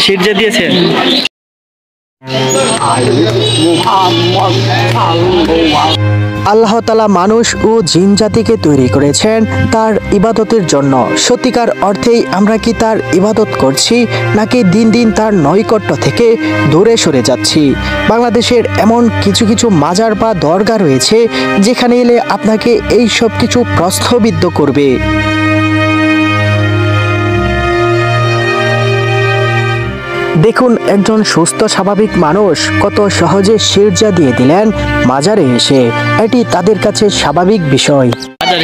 সিরজা দিয়েছেন? আল্লাহ তাআলা মানুষ ও জিন জাতিকে তৈরি করেছেন তার ইবাদতের জন্য। সত্যিকার অর্থেই আমরা কি তার ইবাদত করছি, নাকি দিন দিন তার নৈকট্য থেকে দূরে সরে যাচ্ছি? বাংলাদেশের এমন কিছু কিছু মাজার বা দরগা রয়েছে যেখানে এলে আপনাকে এই সব কিছু প্রশ্নবিদ্ধ করবে। দেখুন, একজন সুস্থ স্বাভাবিক মানুষ কত সহজে সিরজা দিয়ে দিলেন মাজারে এসে। এটি তাদের কাছে স্বাভাবিক বিষয়।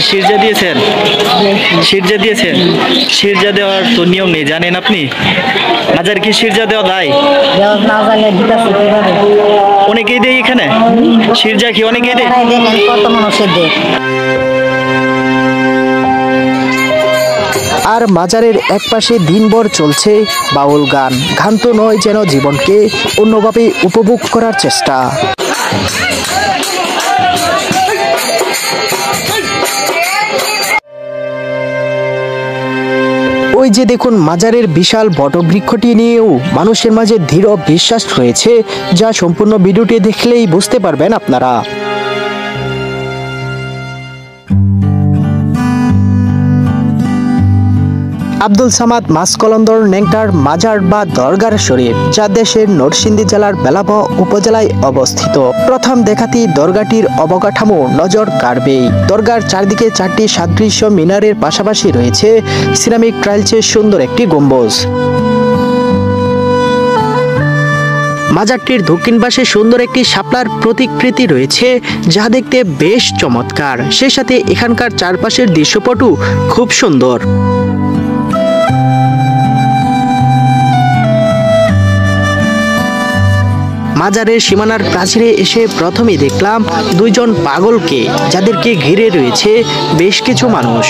সিরজা দিয়েছেন? সিরজা দিয়েছেন? সিরজা দেওয়ার তো নিয়ম নেই, জানেন আপনি? মাজার কি সিরজা দেওয়া দায়? অনেকেই দেয় এখানে সিরজা, কি অনেকেই দেয়? কত মানুষের দেয়। আর মাজারের একপাশে দিনভর চলছে বাউল গান। ঘান্ত নয় যেন জীবনকে অন্যভাবে উপভোগ করার চেষ্টা। ওই যে দেখুন, মাজারের বিশাল বটবৃক্ষটি নিয়েও মানুষের মাঝে দৃঢ় বিশ্বাস রয়েছে, যা সম্পূর্ণ ভিডিওটি দেখলেই বুঝতে পারবেন আপনারা। আব্দুল সামাদ মাসকলন্দর নেংটার মাজার বা দরগার শরীফ, যা দেশের নরসিংদী জেলার বেলাব উপজেলায় অবস্থিত। প্রথম দেখাতেই দরগাটির অবকাঠামো নজর কাড়বেই। দরগার চারদিকে 4টি সাদৃশ্য মিনারের পাশাপাশি রয়েছে সিরামিক টাইলসের সুন্দর একটি গম্বুজ। মাজারটির দক্ষিণ পাশে সুন্দর একটি শাপলার প্রতিকৃতি রয়েছে, যা দেখতে বেশ চমৎকার। সেই সাথে এখানকার চারপাশের দৃশ্যপটও খুব সুন্দর। মাজারের সীমানার প্রাচীরে এসে প্রথমে দেখলাম 2জন পাগলকে, যাদেরকে ঘিরে রয়েছে বেশ কিছু মানুষ।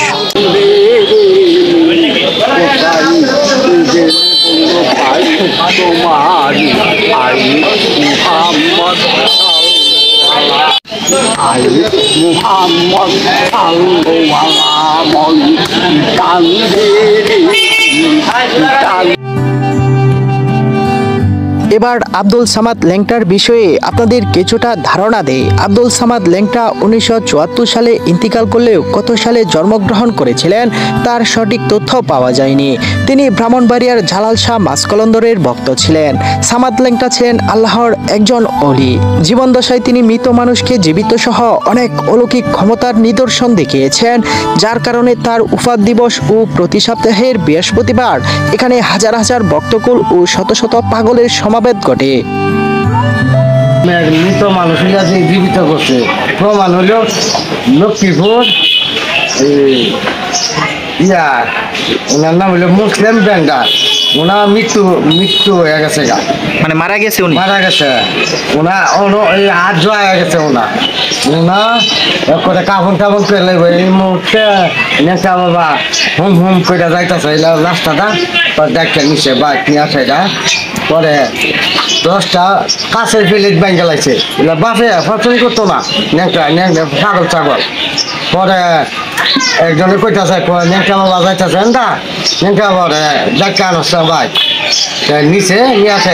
এবার আব্দুল সামাদ ল্যাংটার বিষয়ে আপনাদের কিছুটা ধারণা দেয়। আব্দুল সামাদ ল্যাংটা 1974 সালে ইন্তিকাল করলেও কত সালে জন্মগ্রহণ করেছিলেন তার সঠিক তথ্য পাওয়া যায়নি। তিনি ব্রাহ্মণবাড়িয়ার জালাল শাহ মাসকলন্দরের ভক্ত ছিলেন। সামাদ ল্যাংটা ছিলেন আল্লাহর একজন ওলি। জীবনদশায় তিনি মৃত মানুষকে জীবিত সহ অনেক অলৌকিক ক্ষমতার নিদর্শন দেখিয়েছেন, যার কারণে তার উফাত দিবস ও প্রতি সপ্তাহের বৃহস্পতিবার এখানে হাজার হাজার ভক্তকুল ও শত শত পাগলের সমাবেত ঘটে। মৃত মানুষের কাছে জীবিত করছে প্রমাণ হলো লক্ষ্মীপুর ওনার নাম হলো মুসলিম ব্যান্ডার। ওনার মৃত্যু হয়ে গেছে, মানে মারা গেছে, উনি মারা গেছে। ওনা হাত জোয়া হয়ে গেছে। ওনা করে কাপড় টাপড় পেলে এই মুহূর্তে নেতা বাবা হুম হুম করে যাইতেছে রাস্তাটা দেখতে নিচে বাইক নিয়ে আসে। পরে 10টা কাছের প্লেট ব্যাঙ্গে লাগছে। বাপে পছন্দ করতো না, ছাগল ছাগল। পরে একজনে কইতাছে নেংটা বাবা যাইতেছে না, নেংটা বাবা ডাক্তার আনছে বাইক নিচে নিয়ে আসে।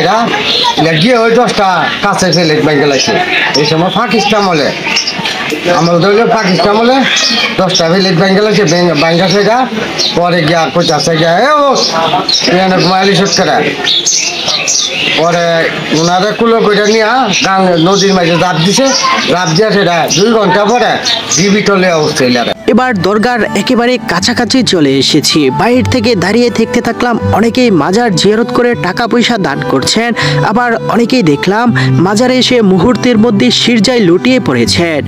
গিয়ে ওই 10টা কাছের প্লেট ব্যাঙ্গে লাগছে। এই সময় পাকিস্তান বলে আমার ধরলে পাকিস্তান বলে 10টা প্লেট ব্যাঙ্গে লাগছে ব্যাঙ্গা সেটা। পরে গিয়া কইতাছে গিয়া মাইলি শুট করে। পরে ওনারা কুলো করে নিয়ে গান নদীর মাঝে রাত দিছে। রাত দিয়ে সেটা 2 ঘন্টা পরে জীবিত অবস্থা। এবার দরগার একেবারে কাছাকাছি চলে এসেছি। বাইরে থেকে দাঁড়িয়ে দেখতে থাকলাম অনেকেই মাজার জিয়ারত করে টাকা পয়সা দান করছেন, আবার অনেকেই দেখলাম মাজারে এসে মুহূর্তের মধ্যে সিরজায় লুটিয়ে পড়েছেন।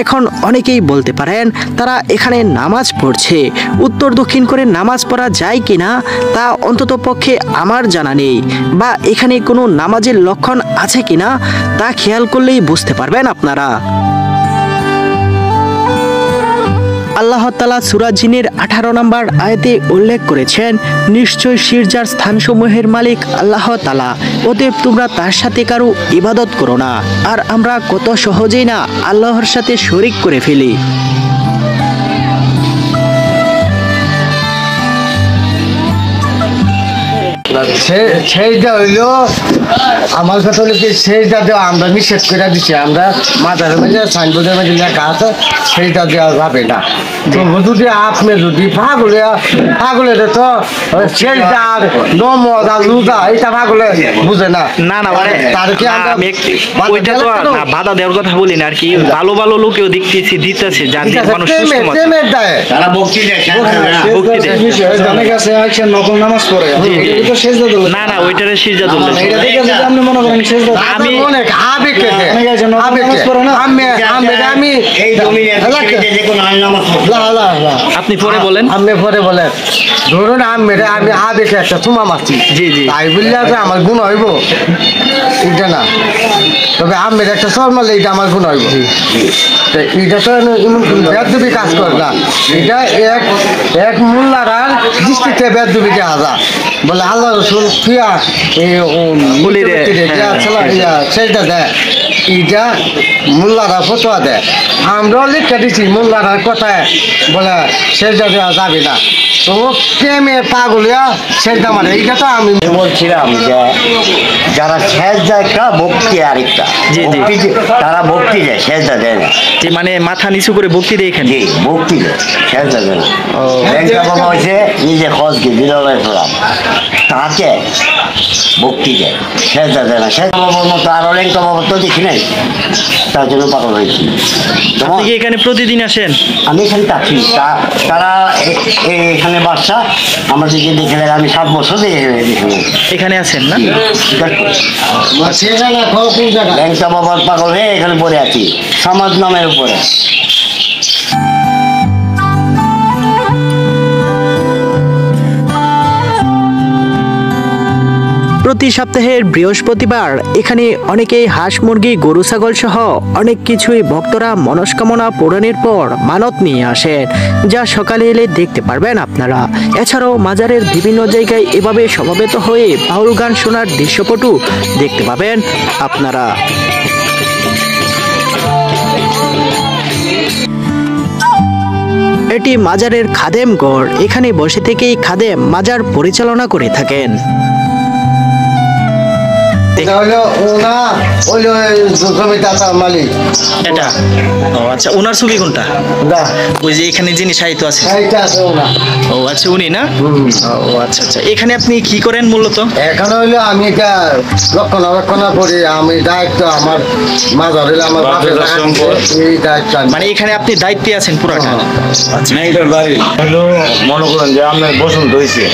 এখন অনেকেই বলতে পারেন তারা এখানে নামাজ পড়ছে। উত্তর দক্ষিণ করে নামাজ পড়া যায় কিনা তা অন্তত পক্ষে আমার জানা নেই, বা এখানে কোনো নামাজের লক্ষণ আছে কিনা তা খেয়াল করলেই বুঝতে পারবেন আপনারা। আল্লাহ তাআলা সূরা জিনের 18 নম্বর আয়াতে উল্লেখ করেছেন, নিশ্চয় সিরজার স্থানসমূহের মালিক আল্লাহ তাআলা, অতএব তোমরা তার সাথে কারো ইবাদত করো না। আর আমরা কত সহজেই না আল্লাহর সাথে শরীক করে ফেলি। সেইটা হইলো আমার কথা হলো কি সেইটা দেওয়া আমরা নিষেধ করে দিচ্ছি আমরা মাথার মধ্যে সাইনবোর্ডের মধ্যে লেখা আছে সেইটা দেওয়া যাবে না তো যদি আপনি যদি পাগলের তো সেইটা আর নমজ আর লুজা এটা পাগলে বুঝে না না না মানে তার কি আমরা ওইটা তো না বাধা দেওয়ার কথা বলি না আর কি ভালো ভালো লোকেও দিতেছে যার দিক মানুষ সুস্থ মত তারা ভক্তি দেয় ভক্তি দেয়। অনেক আছে আছেন নকল নামাজ পড়ে এটা তো সেজদা দিল না না ওইটারে সিজদা এটা বললে দেখে যদি আপনি মনে করেন সেজদা আমি অনেক আবেগে অনেক আছে নকল নামাজ পড়ে না আমি এই জমিনে যে কোনো নামাজ আপনি পরে বলেন। আমি পরে বলেন ধরুন আমি আবেগে একটা চুমা মারছি জি, জি। তাই বললে যে আমার গুণ হইব এটা না তবে আমের একটা শর্মালে এটা আমার গুণ হইব তো এটা তো বেদবি কাজ করে না এটা এক মোল্লার দৃষ্টিতে বেদবি দেওয়া যায় বলে আল্লাহ রসুল ফিয়া সেইটা দেয় এটা মোল্লারা ফটোয়া দেয় আমরাও লিখে দিচ্ছি মোল্লার কথায় বলে সেইটা দেওয়া যাবে না তো প্রেমে পাগলিয়া সেইটা মানে এইটা তো আমি বলছিলাম যে যারা সেজদা একটা ভক্তি আরেকটা জি, জি। তারা ভক্তি দেয় সেজদা দেয় না যে মানে মাথা নিচু করে ভক্তি দেয় এখানে। জি ভক্তি দেয় সেজদা দেয় না ব্যাংকা বাবা হয়েছে নিজে খোঁজকে বিরলের ফেলাম তাকে ভক্তি দেয় সেজদা দেয় না সেজদা বাবার মতো আরো লেঙ্কা বাবা তো দেখি নাই তার জন্য পাগল হয়েছি আপনি কি এখানে প্রতিদিন আসেন? আমি এখানে থাকি তারা এখানে বাচ্চা আমাদেরকে দেখে নেয় আমি 7 বছর দেখে এখানে আছেন না? ব্যাংকা বাবার পাগল হয়ে এখানে পড়ে আছি সমাজ নামের উপরে। প্রতি সপ্তাহের বৃহস্পতিবার এখানে অনেকেই হাঁস মুরগি গরু ছাগল সহ অনেক কিছুই ভক্তরা মনস্কামনা পূরণের পর মানত নিয়ে আসেন, যা সকালে এলে দেখতে পারবেন আপনারা। এছাড়াও মাজারের বিভিন্ন জায়গায় এভাবে সমবেত হয়ে বাউল গান শোনার দৃশ্যপটু দেখতে পাবেন আপনারা। এটি মাজারের খাদেম গড়, এখানে বসে থেকেই খাদেম মাজার পরিচালনা করে থাকেন। এটা হলো ওনা হইলো জমিদাতার মালিক এটা ও আচ্ছা, ওনার ছবি কোনটা? দা ওই যে এখানে যিনি সাহিত্য আছে। এইটা আছে ওনা ও আচ্ছা, উনি না? ও আচ্ছা আচ্ছা। এখানে আপনি কি করেন মূলত? এখানে হইলো আমি এটা রক্ষণাবেক্ষণ করি, আমি দায়িত্ব আমার মাঝার হইলো আমার বাপের এই দায়িত্ব মানে এখানে আপনি দায়িত্বে আছেন পুরাটা? আচ্ছা। এইটার বাড়ি হলো মনে করেন যে আপনার বসন্ত হয়েছে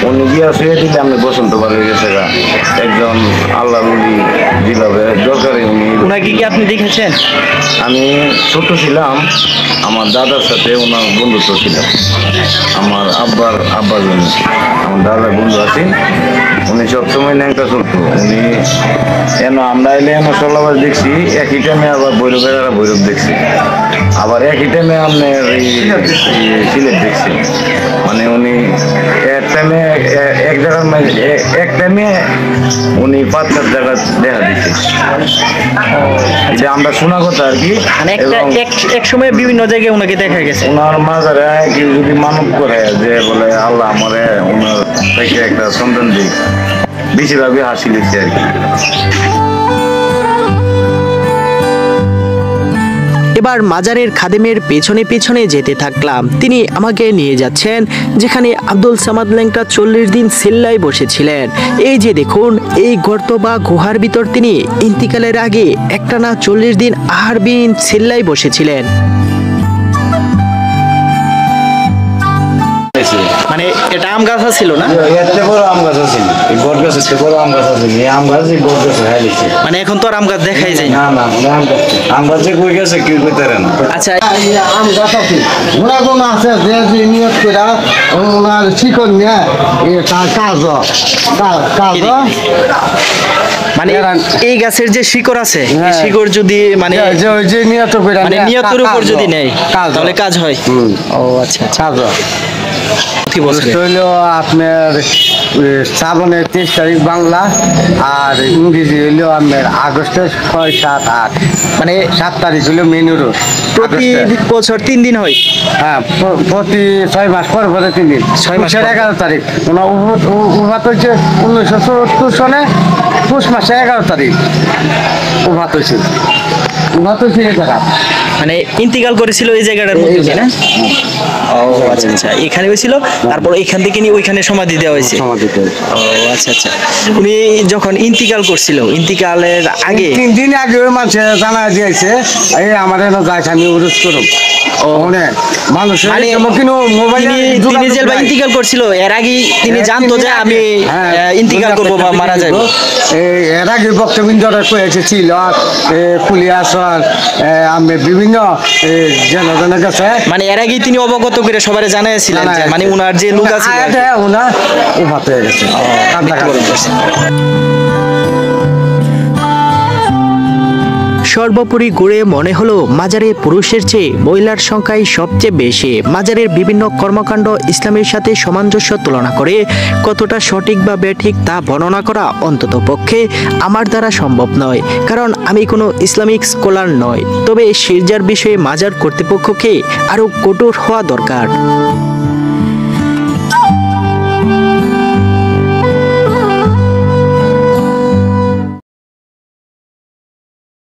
উনি গিয়া শুয়ে দিলে আপনি বসন্ত বার হয়ে গেছে গা। একজন আল্লাহ উনি যেভাবে দরকারি উনি ওনাকে কি আপনি দেখেছেন? আমি ছোট ছিলাম, আমার দাদার সাথে ওনার বন্ধুত্ব ছিল। আমার আব্বার জন্য আমার দাদার বন্ধু আছে, উনি সবসময় ন্যাংটা চলতো। উনি আমরা এলে চলাবার দেখছি, একই টাইমে আবার ভৈরব দেখছি, আবার একই টাইমে আপনার এই সিলেট দেখছি। মানে উনি এক টাইমে এক টাইমে উনি 5-4 জায়গা দেখা দিচ্ছে। এটা আমরা শোনা কথা আর কি। মানে এবং এক সময় বিভিন্ন জায়গায় ওনাকে দেখা গেছে। ওনার মাজারে কেউ যদি মানব করে যে বলে আল্লাহ আমারে ওনার থেকে একটা সন্তান দিক, বেশিরভাগই হাসি দিচ্ছে আর কি। এবার মাজারের খাদেমের পেছনে পেছনে যেতে থাকলাম। তিনি আমাকে নিয়ে যাচ্ছেন যেখানে আব্দুল সামাদ ল্যাংটা 40 দিন সিল্লায় বসেছিলেন। এই যে দেখুন, এই গর্ত বা গুহার ভিতর তিনি ইন্তিকালের আগে একটানা 40 দিন আহারবিহীন সিল্লায় বসেছিলেন। মানে এটা আম গাছ ছিল না? এতে বড় আম গাছ আছে, এই বট গাছ এতে বড় আম গাছ আছে, এই আম গাছ এই বট গাছ হয়ে গেছে। মানে এখন তো আর আম গাছ দেখাই যায় না। না আম গাছে কই গেছে কেউ কইতে পারে না। আচ্ছা, আম গাছ আছে গুণাগুণ আছে যে নিয়ত করে ওনার শিকড় নিয়ে তার কাজ মানে এই গাছের যে শিকড় আছে, এই হ্যাঁ। শিকড় যদি মানে যে নিয়ত করে মানে নিয়তের উপর যদি নেয় তাহলে কাজ হয়। ও আচ্ছা, কাজ প্রতি বছরে হইল আপনার শ্রাবণের 23 তারিখ বাংলা, আর ইংরেজি হইলো আপনার আগস্টের 6, 7, 8, মানে 7 তারিখ হইলো মেনুরো। প্রতি বছর 3 দিন হয়। হ্যাঁ, প্রতি 6 মাস পরে পরে 3 দিন। 6 মাস 11 তারিখ ওনার উভাত হয়েছে 1974 সনে পুষ মাসে 11 তারিখ উভাত হয়েছে। উভাত হয়েছে এই জায়গা, মানে ইন্তিকাল করেছিল এই জায়গাটার মধ্যে না? ও আচ্ছা আচ্ছা, এখানে হয়েছিল, তারপর এখান থেকে নিয়ে ওইখানে সমাধি দেওয়া হয়েছে। সমাধিতে ও আচ্ছা আচ্ছা। উনি যখন ইন্তিকাল করছিল, ইন্তিকালের আগে 3 দিন আগে ওই মানুষে জানা দিয়েছে এই আমার এনে যাইছে আমি উরুস করব। অনেক মানুষের মানে কিন্তু মোবাইলে তিনি যে ইন্তিকাল করছিল এর আগে তিনি জানতো যে আমি ইন্তিকাল করব বা মারা যাব। এর আগে বক্তবিন্দরে কয়েছিল পুলিশ আমি বিভিন্ন জনগণের কাছে, মানে এর আগে তিনি অবগত করে সবাই জানাইছিলেন যে মানে উনার যে লোক আছে ওনার উভাত হয়ে গেছে। সর্বোপরি ঘুরে মনে হলো মাজারে পুরুষের চেয়ে মহিলার সংখ্যাই সবচেয়ে বেশি। মাজারের বিভিন্ন কর্মকাণ্ড ইসলামের সাথে সামঞ্জস্য তুলনা করে কতটা সঠিক বা বেঠিক তা বর্ণনা করা অন্তত পক্ষে আমার দ্বারা সম্ভব নয়, কারণ আমি কোনো ইসলামিক স্কলার নই। তবে শিরজার বিষয়ে মাজার কর্তৃপক্ষকে আরও কঠোর হওয়া দরকার।